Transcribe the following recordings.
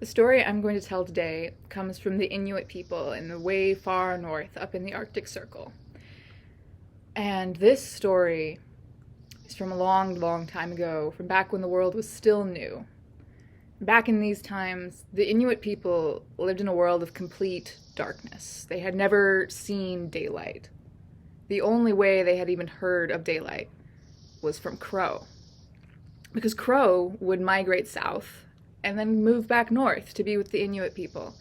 The story I'm going to tell today comes from the Inuit people in the way far north up in the Arctic Circle. And this story is from a long, long time ago, from back when the world was still new. Back in these times, the Inuit people lived in a world of complete darkness. They had never seen daylight. The only way they had even heard of daylight was from Crow. Because Crow would migrate south and then move back north to be with the Inuit people.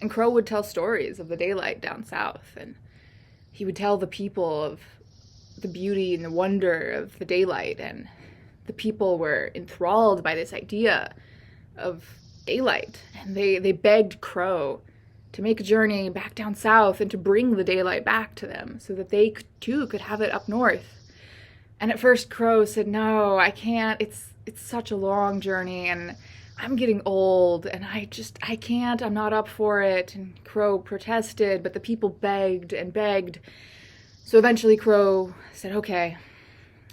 And Crow would tell stories of the daylight down south, and he would tell the people of the beauty and the wonder of the daylight, and the people were enthralled by this idea of daylight, and they begged Crow to make a journey back down south and to bring the daylight back to them so that they too could have it up north. And at first Crow said, "No, I can't. It's such a long journey, and I'm getting old, and I can't. I'm not up for it." And Crow protested, but the people begged and begged. So eventually Crow said, "Okay,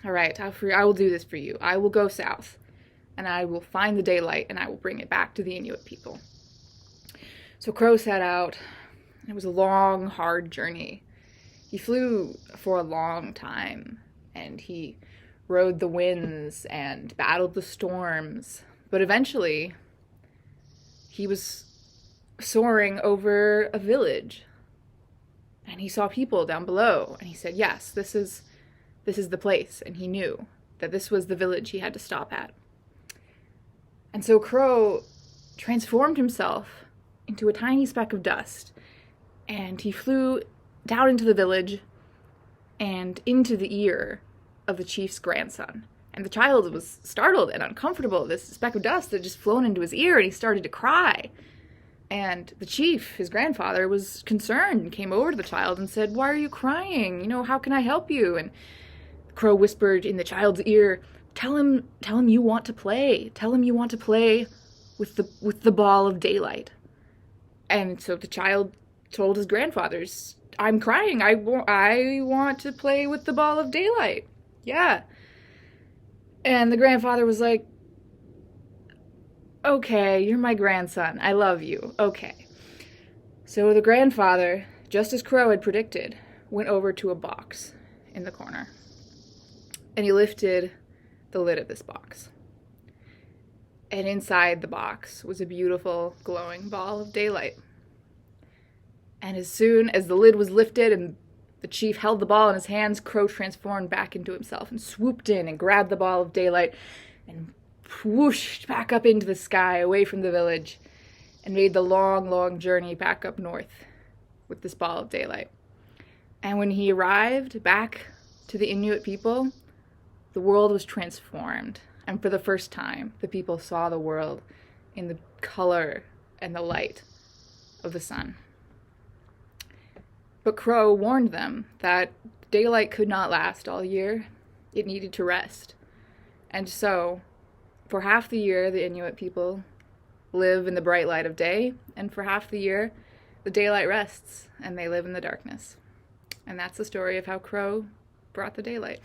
all right, I will do this for you. I will go south, and I will find the daylight, and I will bring it back to the Inuit people." So Crow set out, and it was a long, hard journey. He flew for a long time, and he rode the winds and battled the storms. But eventually, he was soaring over a village, and he saw people down below, and he said, "Yes, this is the place," and he knew that this was the village he had to stop at. And so Crow transformed himself into a tiny speck of dust, and he flew down into the village and into the ear of the chief's grandson. And the child was startled and uncomfortable. This speck of dust had just flown into his ear, and he started to cry. And the chief, his grandfather, was concerned and came over to the child and said, "Why are you crying? How can I help you?" And Crow whispered in the child's ear, tell him you want to play. Tell him you want to play with the ball of daylight." And so the child told his grandfathers, "I'm crying. I want to play with the ball of daylight." Yeah. And the grandfather was like, "Okay, you're my grandson. I love you. Okay." So the grandfather, just as Crow had predicted, went over to a box in the corner. And he lifted the lid of this box. And inside the box was a beautiful, glowing ball of daylight. And as soon as the lid was lifted and the chief held the ball in his hands, Crow transformed back into himself and swooped in and grabbed the ball of daylight and whooshed back up into the sky away from the village and made the long, long journey back up north with this ball of daylight. And when he arrived back to the Inuit people, the world was transformed. And for the first time, the people saw the world in the color and the light of the sun. But Crow warned them that daylight could not last all year. It needed to rest. And so, for half the year, the Inuit people live in the bright light of day, and for half the year, the daylight rests, and they live in the darkness. And that's the story of how Crow brought the daylight.